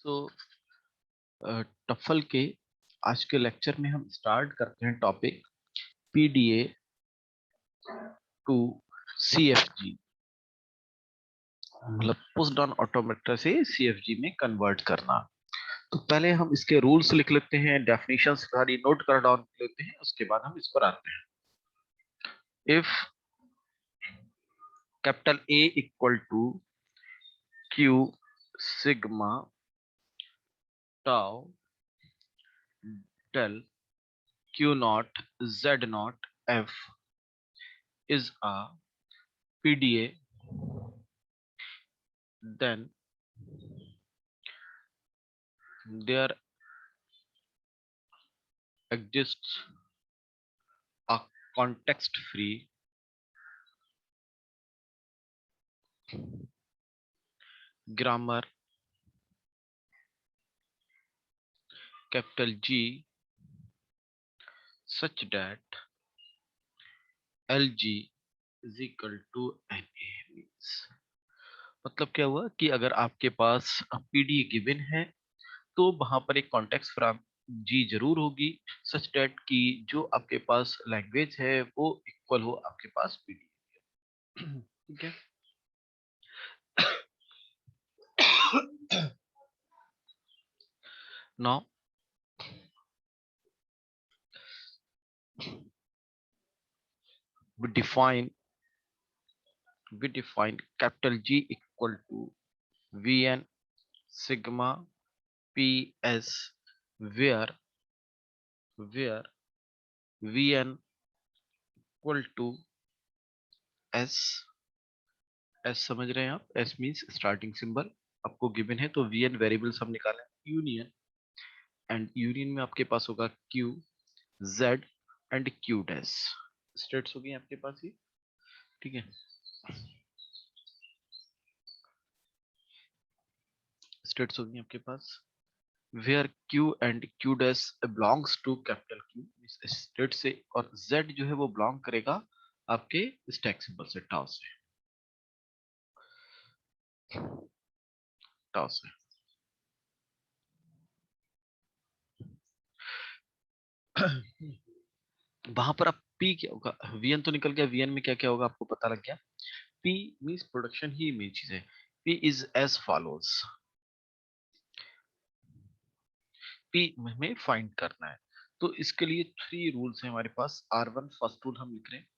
सो TOEFL के आज के लेक्चर में हम स्टार्ट करते हैं टॉपिक पीडीए टू सीएफजी, मतलब पुश डाउन ऑटोमेटर से सीएफजी में कन्वर्ट करना। तो पहले हम इसके रूल्स लिख लेते हैं, डेफिनेशन सारी नोट कर डाउन कर लेते हैं, उसके बाद हम इस पर आते हैं। If capital A equal to Q sigma tau del Q naught Z naught F is a PDA, then there exists a context-free grammar capital G such that LG is equal to NA means, मतलब क्या हुआ कि अगर आपके पास PDA given है तो वहां पर एक कॉन्टेक्स्ट फ्रॉम जी जरूर होगी, सच डेट कि जो आपके पास लैंग्वेज है वो इक्वल हो आपके पास पीडीए। ठीक है। Now we define capital G equal to Vn sigma Ps where Vn equal to S। S समझ रहे हैं आप? S मीन्स स्टार्टिंग सिंबल आपको गिवन है, तो Vn वेरिएबल्स हम निकालें यूनियन, एंड यूनियन में आपके पास होगा Q Z and Q dash. States होगी आपके पास ये। ठीक है, स्टेट्स होगी आपके पास where Q and Q dash belongs to capital Q इस स्टेट से, और Z जो है वो बिलोंग करेगा आपके स्टैक सिंबल से, टाउ से। वहां पर अब P क्या होगा? Vn तो निकल गया, Vn में क्या क्या होगा आपको पता लग गया। P मीन्स प्रोडक्शन ही मेन चीज है। P is as follows, P हमें फाइंड करना है, तो इसके लिए 3 रूल्स है हमारे पास। R1 फर्स्ट रूल हम लिख रहे हैं,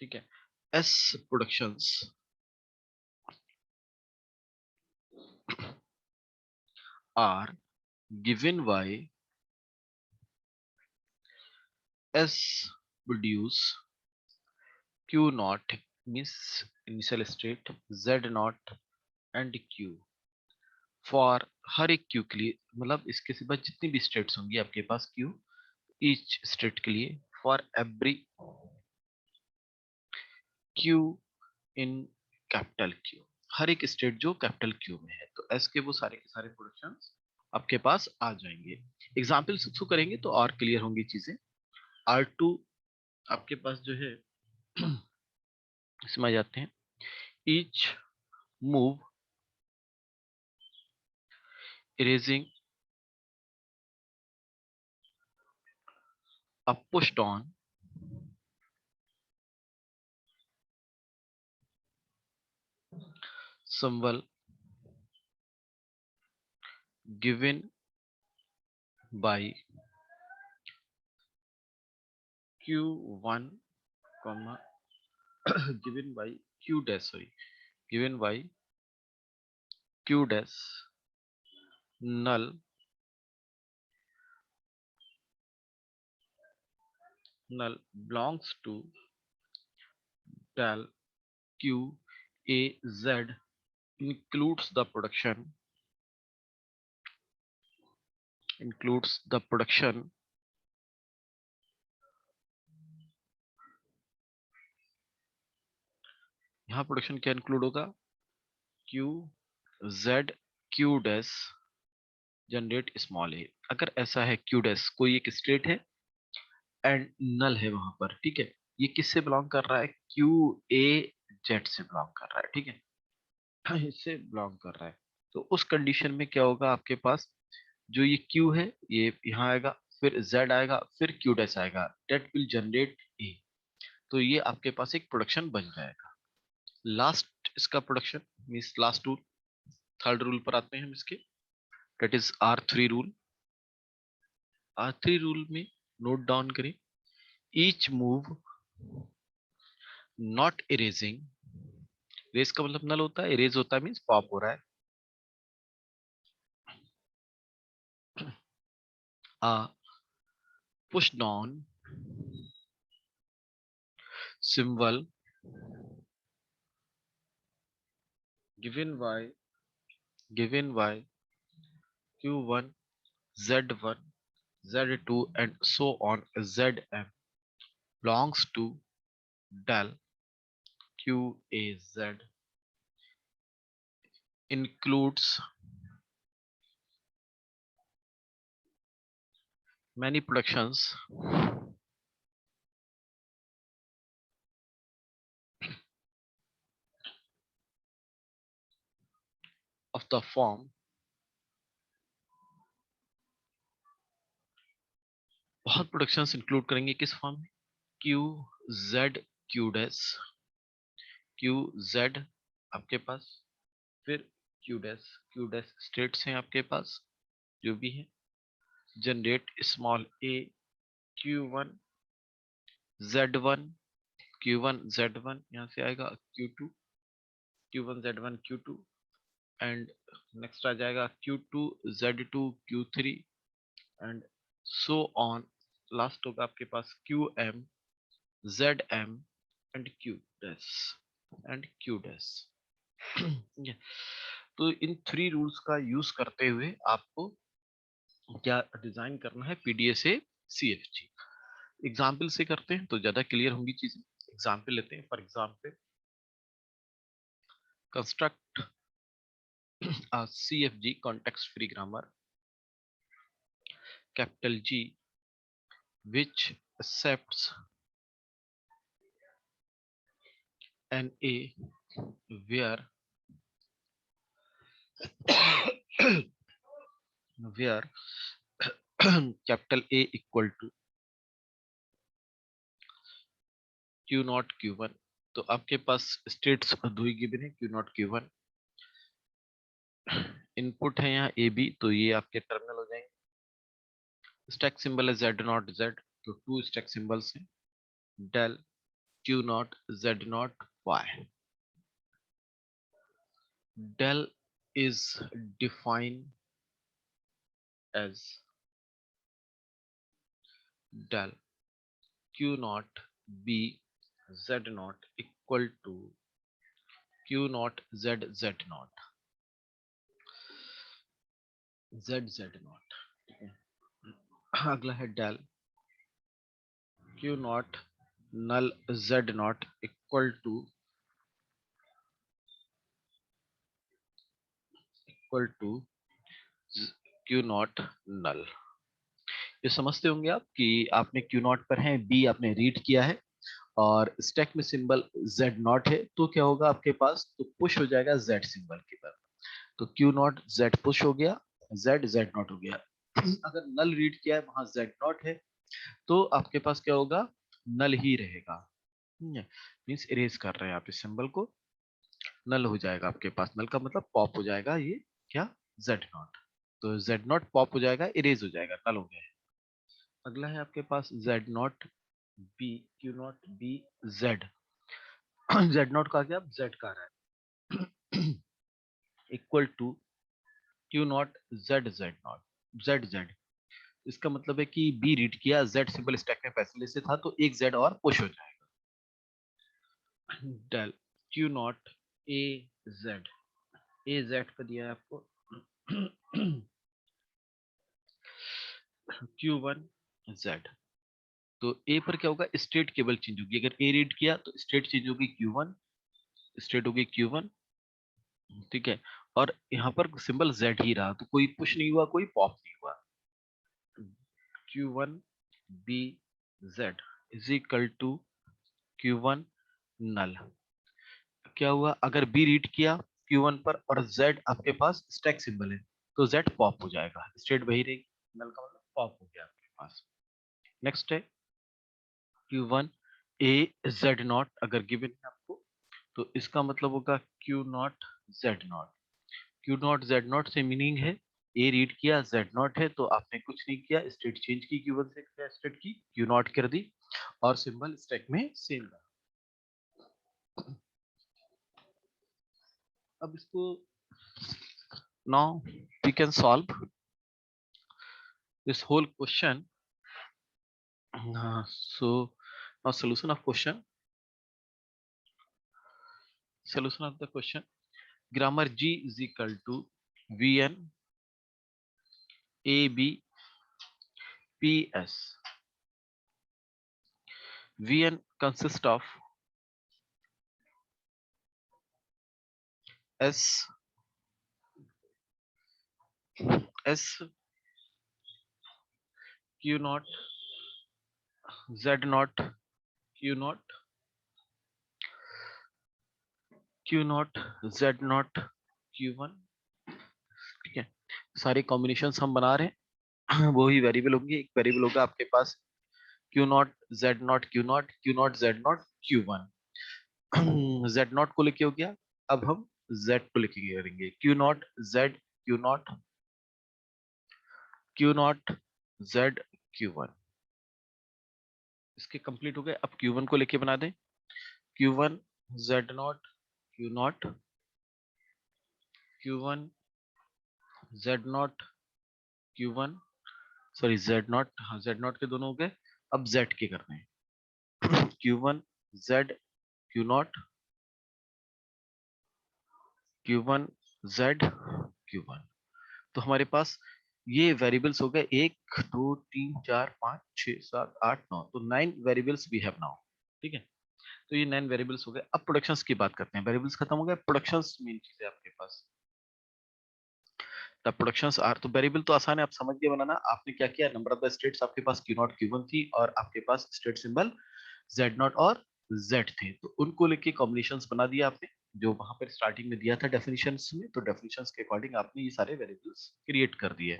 ठीक है। S productions are given by S produce Q naught means initial state, Z naught and Q for हर एक Q के लिए, मतलब इसके सिवा जितनी भी स्टेट्स होंगी आपके पास Q ईच स्टेट के लिए, for every Q in capital Q, हर एक स्टेट जो कैपिटल Q में है, तो S के वो सारे के सारे प्रोडक्शन आपके पास आ जाएंगे। एग्जाम्पल शुरू करेंगे तो और क्लियर होंगी चीजें। R2 आपके पास जो है इसमें आ जाते हैं, each move erasing a pushed on symbol given by Q1 comma given by Q dash, sorry, given by Q dash null belongs to del Q A Z includes the production यहाँ production क्या include होगा? Q Z Q dash generate small a। अगर ऐसा है Q dash कोई एक state है and नल है वहां पर, ठीक है, ये किससे बिलोंग कर रहा है? Q A Z से बिलोंग कर रहा है, ठीक है, इससे बिलोंग कर रहा है। तो उस कंडीशन में क्या होगा, आपके पास जो ये Q है ये यहाँ आएगा, फिर Z आएगा, फिर Q डैश आएगा, डेट विल जनरेट A। तो ये आपके पास एक प्रोडक्शन बन जाएगा। लास्ट इसका production means last rule, third rule पर आते हैं हम इसके, that is R3 rule. R3 rule में नोट डाउन करें, each move not erasing, erase का मतलब नल होता है, इरेज होता है मीन्स पॉप हो रहा है, push down symbol given by q1 z1 z2 and so on zm belongs to del qaz includes many productions of the form, बहुत प्रोडक्शंस इंक्लूड करेंगे किस फॉर्म में, q z q dash q z आपके पास, फिर q dash states हैं आपके पास जो भी है, generate small a q1 z1 q1 z1 यहाँ से आएगा q2 q1 z1 q2 and next आ जाएगा q2 z2 q3 and so on, last होगा आपके पास qm zm and q dash। तो इन थ्री रूल्स का यूज करते हुए आपको क्या डिजाइन करना है पीडीए से सीएफजी। एग्जाम्पल से करते हैं तो ज्यादा क्लियर होंगी चीजें। एग्जाम्पल लेते हैं, for example construct a CFG context free grammar capital G which accepts an A where where capital A equal to Q not Q1। तो आपके पास स्टेट्स दो ही गिवन है, Q नॉट Q1, इनपुट है यहाँ ए बी, तो ये आपके terminal हो जाएंगे। स्टैक सिंबल है Z नॉट Z, तो टू स्टैक सिंबल्स हैं, del Q naught Z naught Y। Del is defined as del Q naught B Z naught equal to Q naught Z Z naught Z Z naught। ठीक है, अगला है del Q naught null Z naught equal to Q naught null। ये समझते होंगे आप कि आपने Q नॉट पर है, B आपने रीड किया है और स्टैक में सिंबल Z नॉट है, तो क्या होगा आपके पास, तो पुश हो जाएगा Z सिंबल की तरफ, तो Q नॉट Z पुश हो गया, Z नॉट हो गया। अगर नल रीड किया है वहां Z नॉट है, तो आपके पास क्या होगा, नल ही रहेगा। मीन्स इरेज कर रहे हैं आप इस सिंबल को, नल हो जाएगा आपके पास, नल का मतलब पॉप हो जाएगा ये क्या, Z नॉट, तो Z नॉट पॉप हो जाएगा, इरेज हो जाएगा, नल हो गया है। अगला है आपके पास Z naught B Q naught B Z। Z naught का क्या, Z का रहा है, equal to Q naught Z naught Z। इसका मतलब है कि बी रीड किया, Z सिंबल स्टैक में पहले से था, तो एक Z और पुश हो जाएगा, del Q naught A Z का दिया है आपको Q1 Z। तो ए पर क्या होगा, स्टेट केवल चेंज होगी, अगर ए रीड किया तो स्टेट चेंज होगी Q1, स्टेट होगी Q1, ठीक है, और यहाँ पर सिंबल Z ही रहा, तो कोई पुश नहीं हुआ, कोई पॉप नहीं हुआ। Q1 B Z is equal to Q1 null. क्या हुआ, अगर बी रीड किया Q1 पर और Z आपके पास स्टैक सिंबल है तो Z पॉप हो जाएगा, स्टेट वही रहेगी, नल का मतलब पॉप हो गया आपके पास। नेक्स्ट है Q1 A Z नॉट, अगर गिवन है आपको तो इसका मतलब होगा Q naught Z not. Q naught Z not से मीनिंग है ए रीड किया, Z नॉट है तो आपने कुछ नहीं किया, स्टेट चेंज की, Q1 से क्या स्टेट की, Q नॉट कर दी और सिंबल स्टैक में सेम रहा। अब इसको now we can solve this whole question. So now solution of the question, grammar G is equal to VN AB PS. VN consists of S Q naught Z naught Q naught Q naught Z naught Q1, ठीक है। सारे combinations हम बना रहे हैं वो ही variable होंगे। एक वेरिएबल होगा आपके पास Q naught Z not Q not Q naught Z not Q1। Z not को लेके हो गया, अब हम Z को लेके करेंगे Q naught Z Q not Q naught Z Q1, इसके कंप्लीट हो गए। अब Q1 को लेके बना दें Q1 Z not Q not Q1 Z not Q1, sorry Z not, हाँ Z नॉट के दोनों हो गए। अब Z के करने हैं Q1 Z Q not Q1 Z Q1। तो हमारे पास ये वेरिएबल्स हो गए 1 2 3 4 5 6 7 8 9, तो 9 वेरिएबल्स वी हैव नाउ, ठीक है। तो ये 9 वेरिएबल्स हो गए। अब प्रोडक्शंस की बात करते हैं, वेरिएबल्स खत्म हो गए, प्रोडक्शंस मेन चीज है आपके पास। द प्रोडक्शंस आर, तो वेरिएबल तो आसान है, आप समझ गए बनाना। आपने क्या किया, नंबर ऑफ द स्टेट्स आपके पास Q नॉट Q1 थी और आपके पास स्टेट सिंबल Z नॉट और Z थे, तो उनको लेके कॉम्बिनेशंस बना दिया आपने जो वहां पर स्टार्टिंग में दिया था डेफिनेशंस में। तो डेफिनेशंस के अकॉर्डिंग आपने ये सारे वेरिएबल्स क्रिएट कर दिए।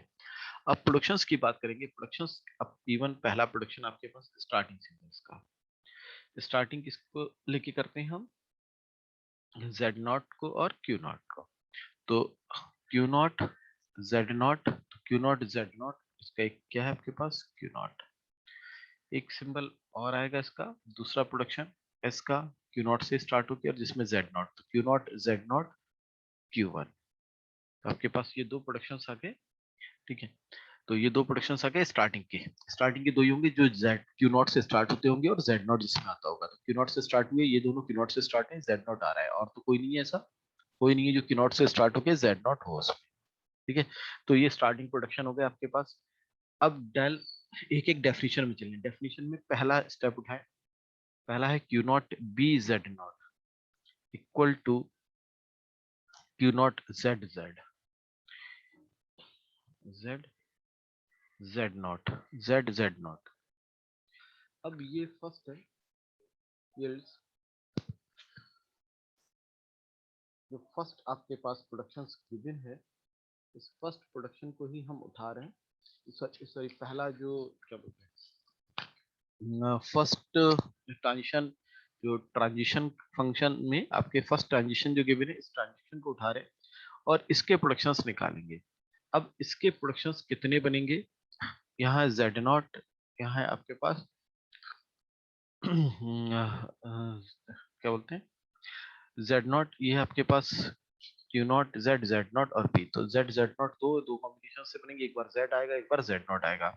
अब प्रोडक्शंस की बात करेंगे। प्रोडक्शंस, अब इवन पहला प्रोडक्शन आपके पास स्टार्टिंग सिंबल्स का, स्टार्टिंग किसको लेके करते हैं हम, Z नॉट को और Q नॉट को। तो Q naught Z not, Q naught Z not, इसका एक क्या है आपके पास Q नॉट, एक सिंबल और आएगा इसका दूसरा प्रोडक्शन S का, Q नॉट से स्टार्ट होकर और जिसमें Z नॉट, तो Q naught Z not Q1। तो आपके पास ये दो प्रोडक्शन आ गए, ठीक है। तो ये दो प्रोडक्शंस आ गए स्टार्टिंग के। स्टार्टिंग के दो ही होंगे जो Z Q नॉट से स्टार्ट होते होंगे और Z नॉट जिसमें आता होगा। तो Q नॉट से स्टार्ट हुए ये दोनों, Q नॉट से स्टार्ट है, Z नॉट आ रहा है, और तो कोई नहीं है ऐसा, कोई नहीं है जो Q नॉट से स्टार्ट होके Z नॉट हो उसमें, ठीक है। तो ये स्टार्टिंग प्रोडक्शन हो गया आपके पास। अब डेल एक एक डेफिनेशन में चलें। डेफिनेशन में पहला स्टेप उठाएं, पहला है Q naught B Z not equal to Q naught Z Z Z Z naught Z Z naught. अब ये फर्स्ट है, yields, जो फर्स्ट आपके पास प्रोडक्शन गिवन है, इस फर्स्ट प्रोडक्शन को ही हम उठा रहे हैं। सॉरी पहला जो क्या बोलते हैं, फर्स्ट ट्रांजिशन, जो ट्रांजिशन फंक्शन में आपके फर्स्ट ट्रांजिशन जो गिवन है, इस ट्रांजिशन को उठा रहे हैं और इसके प्रोडक्शंस निकालेंगे। अब इसके प्रोडक्शंस कितने बनेंगे, यहाँ Z नॉट, यहाँ है आपके पास क्या बोलते हैं Z नॉट, ये है आपके पास Q naught Z Z not और P। तो Z Z नॉट दो दो कॉम्बिनेशन से बनेंगे, एक बार Z आएगा एक बार Z नॉट आएगा।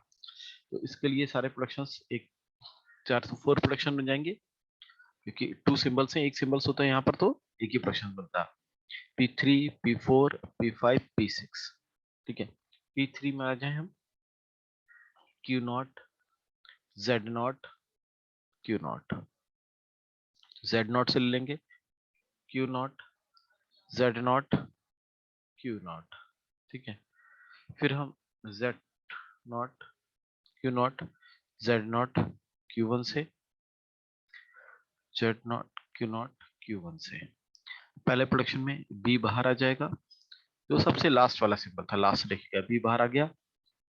तो इसके लिए सारे प्रोडक्शंस एक 4 से 4 प्रोडक्शन बन जाएंगे, क्योंकि 2 सिंबल्स हैं, एक सिंबल्स होता है यहाँ पर, तो एक ही प्रोडक्शन बनता है P3 P4 P5 P6, ठीक है। P3 में आ जाए हम Q naught Z not Q naught, Z not से ले लेंगे Q naught Z not Q not, ठीक है। फिर हम Z not Q naught Z not Q1 से, Z not Q not Q1 से। पहले प्रोडक्शन में बी बाहर आ जाएगा, जो सबसे लास्ट वाला सिंबल था, लास्ट देखिएगा, बी बाहर आ गया।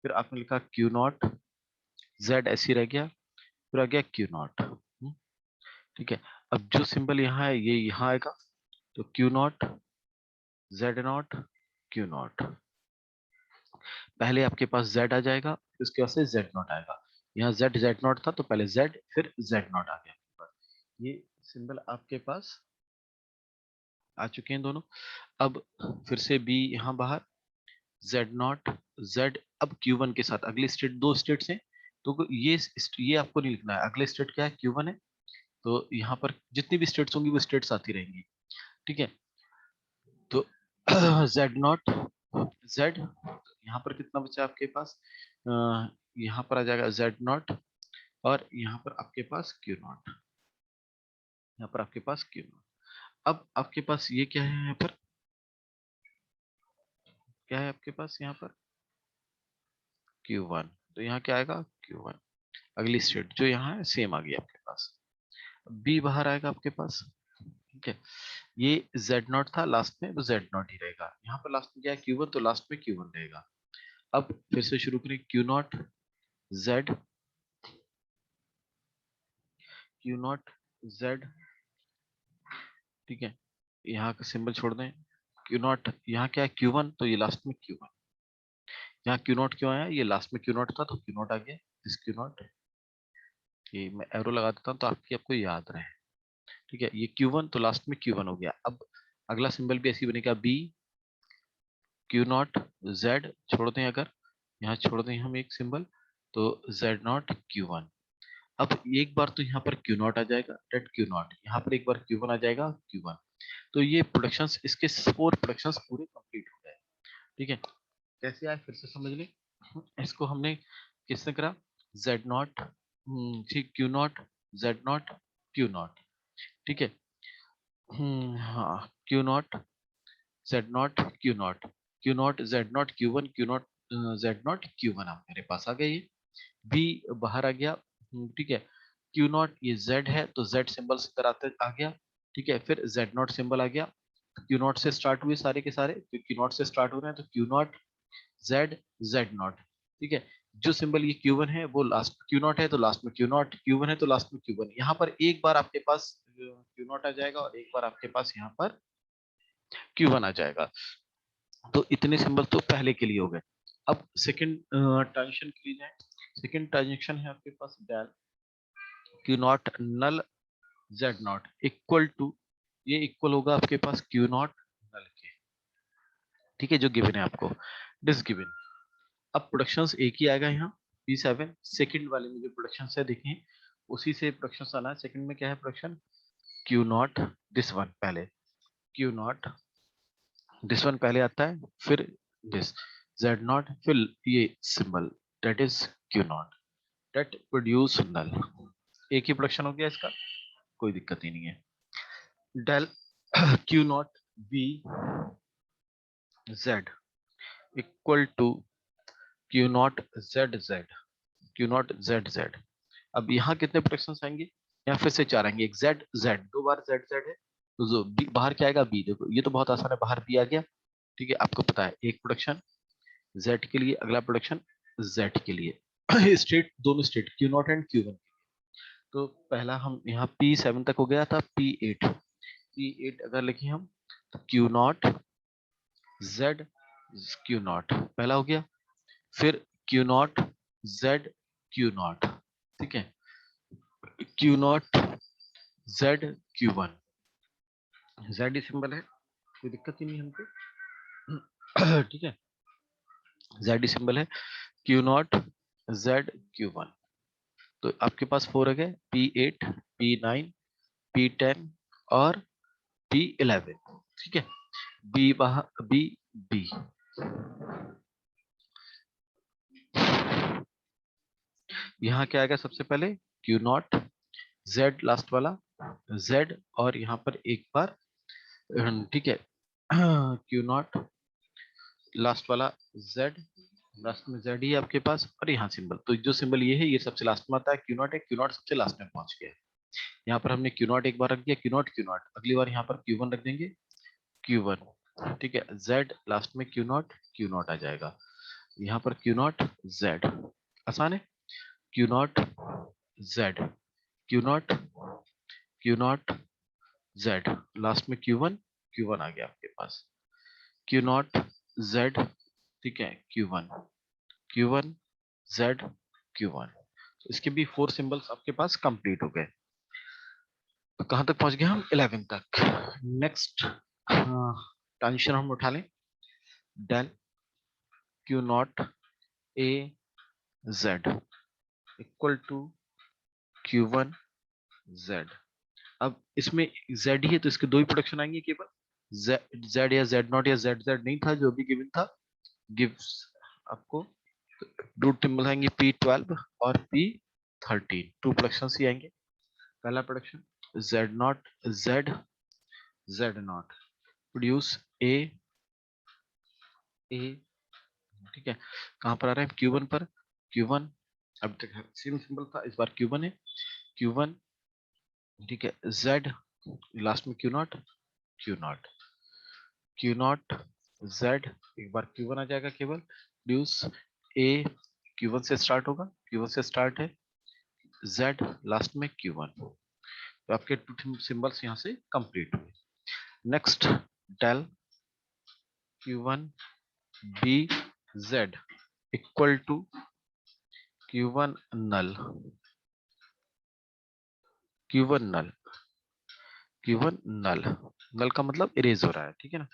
फिर आपने लिखा क्यू नॉट, जेड ऐसी रह गया, फिर आ गया क्यू नॉट। ठीक है, अब जो सिंबल यहाँ है ये यहाँ आएगा, तो Q naught, Z not, Q not. पहले आपके पास z आ जाएगा, फिर उसके बाद से z नॉट आएगा। यहाँ z नॉट था तो पहले z फिर z नॉट आ गया आपके पास। ये सिंबल आपके पास आ चुके हैं दोनों। अब फिर से b यहाँ बाहर, z नॉट, z, अब q1 के साथ अगली स्टेट, दो स्टेट्स हैं तो ये आपको नहीं लिखना है। अगले स्टेट क्या है, q1 है, तो यहाँ पर जितनी भी स्टेट्स होंगी वो स्टेट्स आती रहेंगी। ठीक है, तो z नॉट, z, यहाँ पर कितना बचा आपके पास, यहाँ पर आ जाएगा z नॉट, और यहाँ पर आपके पास क्यू नॉट, यहाँ पर आपके पास क्यू नॉट। अब आपके पास ये क्या है, यहाँ पर क्या है आपके पास, यहाँ पर Q1, तो यहाँ क्या आएगा Q1। अगली स्टेट जो यहाँ है सेम आ गई आपके पास। B बाहर आएगा आपके पास। ठीक है, ये Z नॉट था लास्ट में, तो Z नॉट ही रहेगा। यहाँ पर लास्ट में क्या है Q1, तो लास्ट में Q1 रहेगा। अब फिर से शुरू करें, Q naught, Z, Q naught, Z। ठीक है, यहाँ का सिंबल छोड़ दें, Q नॉट, यहाँ क्या है Q1, तो ये लास्ट में Q1। यहाँ क्यू नॉट क्यों आया, ये लास्ट में क्यू नॉट था तो क्यू नॉट आ गया, दिस क्यू नॉट। ये मैं एरो लगा देता हूँ तो आपको याद रहे। ठीक है, ये Q1 तो लास्ट में Q1 हो गया। अब अगला सिंबल भी ऐसे ही बनेगा, B, क्यू नॉट, Z, छोड़ दें, अगर यहाँ छोड़ दें हम एक सिंबल, तो Z नॉट, Q1। अब एक बार तो यहाँ पर क्यू नॉट आ जाएगा, डेट क्यू नॉट, यहाँ पर एक बार Q1 आ जाएगा, Q1। तो ये प्रोडक्शंस, इसके 4 प्रोडक्शंस पूरे कंप्लीट हो गए। ठीक है, कैसे आए फिर से समझ लें। इसको हमने किसने करा, Z नॉट, ठीक, Q naught, Z not, Q not. ठीक है, हाँ, Q naught, Z not, Q not, Q naught, Z not, Q1, Q naught, Z not, Q1। आप मेरे पास आ गए, ये B बाहर आ गया। ठीक है, क्यू नॉट, ये Z है तो Z सिंबल से कराते आ गया। ठीक है, फिर Z नॉट सिंबल आ गया। क्यू नॉट से स्टार्ट हुए सारे के सारे, तो क्यू नॉट से स्टार्ट हो रहे हैं, तो Q naught, Z, Z not. ठीक है, जो सिंबल ये Q1 है वो लास्ट क्यू नॉट है तो लास्ट में क्यू नॉट, Q1 है तो लास्ट में Q1। यहाँ पर एक बार आपके पास क्यू नॉट आ जाएगा और एक बार आपके पास यहाँ पर Q1 आ जाएगा। तो इतने सिंबल तो पहले के लिए हो गए। अब सेकंड ट्रांजेक्शन के लिए जाए। सेकंड ट्रांजेक्शन है आपके पास del Q not null Z not equal to, ये इक्वल होगा आपके पास क्यू नॉट नल के। ठीक है, जो गिवन है आपको, दिस गिवन। अब प्रोडक्शंस एक ही आएगा यहाँ, P7 सेकंड वाले में जो प्रोडक्शंस है देखिए, उसी से प्रोडक्शंस आना है। सेकंड में क्या है production, Q not, this one पहले, क्यू नॉट, दिस वन पहले आता है, फिर दिस Z नॉट, फिर ये symbol that is Q not, that produce null. एक ही प्रोडक्शन हो गया इसका, कोई दिक्कत ही नहीं है। Del Q naught B Z equal to Q naught Z Z, Q naught Z Z। अब यहाँ कितने प्रोडक्शंस आएंगे, यहाँ फिर से 4 आएंगे। एक Z Z, 2 बार Z Z है, तो जो बाहर क्या आएगा B। देखो ये तो बहुत आसान है, बाहर B आ गया। ठीक है, आपको पता है एक प्रोडक्शन Z के लिए, अगला प्रोडक्शन Z के लिए। स्टेट, दोनों state Q not and Q1। तो पहला हम यहाँ P7 तक हो गया था, P8 अगर लिखे हम, तो Q naught Z Q not पहला हो गया, फिर Q naught Z Q not. ठीक है, Q naught Z Q1, Z ही सिंबल है, कोई दिक्कत ही नहीं हमको। ठीक है, Z ही सिंबल है, क्यू नॉट Z Q1। तो आपके पास 4 आ गए, P8, P9, P10 और P11। ठीक है, B बाहर, B यहाँ क्या आएगा सबसे पहले, क्यू नॉट, Z लास्ट वाला, Z, और यहाँ पर एक बार, ठीक है, क्यू नॉट लास्ट वाला, Z, लास्ट में Z ही है आपके पास, और यहाँ सिंबल, तो जो सिंबल ये है ये सबसे लास्ट में आता है, क्यू नॉट है, क्यू नॉट सबसे लास्ट में पहुंच गया है। यहाँ पर हमने क्यू नॉट एक बार रख दिया, क्यू नॉट, अगली बार यहाँ पर Q1 रख देंगे, Q1, ठीक है। Z लास्ट में Q0 आ जाएगा, यहाँ पर Q0 Z, आसान है। Q0 Z, Q0 Q0 Z, last में Q1 आ गया आपके पास, Q0 Z, ठीक है, Q1 Z Q1। तो इसके भी 4 सिंबल्स आपके पास कंप्लीट हो गए। तो कहां तक पहुंच गए हम? 11 तक। नेक्स्ट ट्रांजिशन हम उठा लें, del Q0 A Z equal to Q1 Z। अब इसमें Z ही है तो इसके दो ही प्रोडक्शन आएंगे केवल, Z या Z0 या ZZ नहीं था, जो भी गिवन था गिव्स आपको रूट सिंबल आएंगे P12 और P13, 2 प्रोडक्शन ही आएंगे। पहला production Z0 Z0 produce A, ठीक है। कहां पर आ रहा है? Q1 पर। Q1 अब तक सेम सिंबल था, इस बार Q1 है, Q1, ठीक है। Z लास्ट में Q0 Z, एक बार Q1 आ जाएगा केवल, प्रोड्यूस A, Q1 से स्टार्ट होगा, Q1 से स्टार्ट है, Z लास्ट में Q1। तो आपके 2 सिंबल्स यहाँ से कंप्लीट हुए। Next del Q1 B Z equal to Q1 null, Q1 null, Q1 null, null का मतलब इरेज हो रहा है, ठीक है ना,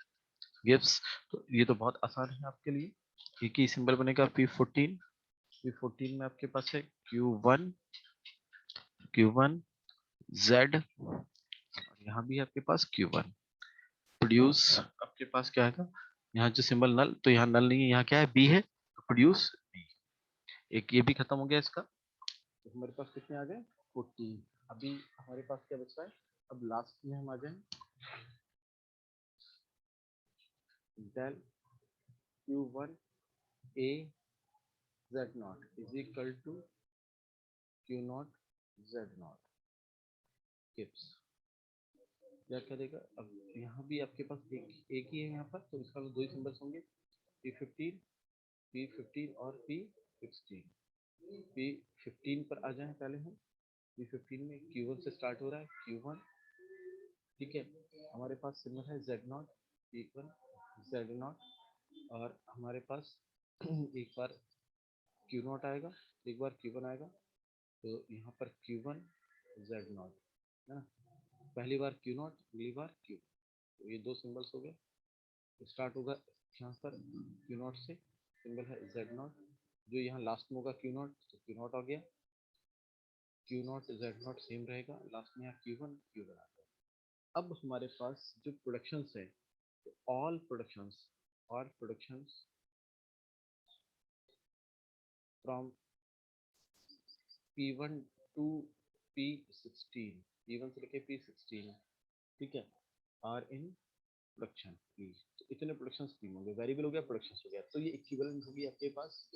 गिव्स। तो ये तो बहुत आसान है आपके लिए, एक ही सिंबल बनेगा P14 में आपके पास है Q1 Z, यहाँ भी है आपके पास Q1, प्रोड्यूस आपके पास क्या आएगा, यहाँ जो सिंबल नल, तो यहाँ नल नहीं है, यहाँ क्या है, बी है, तो प्रोड्यूस बी। एक ये भी खत्म हो गया इसका, तो हमारे पास कितने आ गए? 14। अभी हमारे पास क्या बच रहा है? अब लास्ट में हम आ जाए, del Q1 A Z0 is equal to Q0 Z0 gives, क्या करेगा? अब यहाँ भी आपके पास एक ही है यहाँ पर, तो इसका दो ही सिंबल्स होंगे, P15 और P16। P15 पर आ जाए पहले हम, P15 में Q1 से स्टार्ट हो रहा है, Q1, ठीक है। हमारे पास सिंबल है Z0, P1 Z0, और हमारे पास एक बार Q0 आएगा, एक बार Q1 आएगा, तो यहाँ पर Q1 Z0 है ना, पहली बार Q0, अगली बार Q, तो ये 2 सिंबल्स हो गए। स्टार्ट होगा यहाँ पर Q0 से, सिंबल है Z0, जो यहाँ लास्ट में होगा Q0, तो Q0 आ गया, Q0 Z0 सेम रहेगा, लास्ट में यहाँ Q1 आ गया। अब हमारे पास जो प्रोडक्शंस है, तो all productions from P1 to P16, P1 से लेके P16, ठीक है, आर इन प्रोडक्शन। प्लीज, तो इतने प्रोडक्शन स्ट्रीम होंगे, वेरिएबल हो गया, प्रोडक्शन हो गया, तो ये इक्विवेलेंट होगी आपके पास।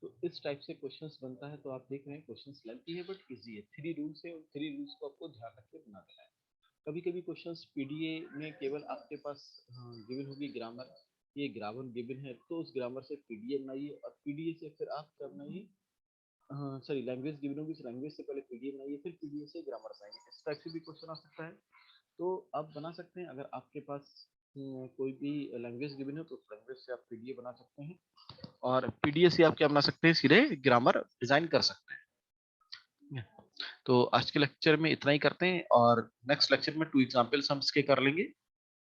तो इस टाइप से क्वेश्चंस बनता है। तो आप देख रहे हैं क्वेश्चंस लेंथी है बट इजी है, 3 रूल्स है, 3 रूल्स को आपको ध्यान रख के बनाना है। कभी कभी क्वेश्चंस पीडीए में केवल आपके पास गिवन होगी ग्रामर, ये ग्रामर गिवन है, तो उस ग्रामर से पीडीए बनाइए, और पीडीए से फिर आप क्या बनाइए, सॉरी लैंग्वेज गिवन होगी, इस लैंग्वेज से पहले पीडीए बनाइए, फिर पीडीए से ग्रामर बनाइए। इस टाइप से भी क्वेश्चन आ सकता है, तो आप बना सकते हैं। अगर आपके पास कोई भी लैंग्वेज गिवन है तो उस लैंग्वेज से आप पीडीए बना सकते हैं, और पीडीए से आप क्या बना सकते हैं, सीधे ग्रामर डिजाइन कर सकते हैं। तो आज के लेक्चर में इतना ही करते हैं, और नेक्स्ट लेक्चर में 2 एग्जांपल्स हम इसके कर लेंगे।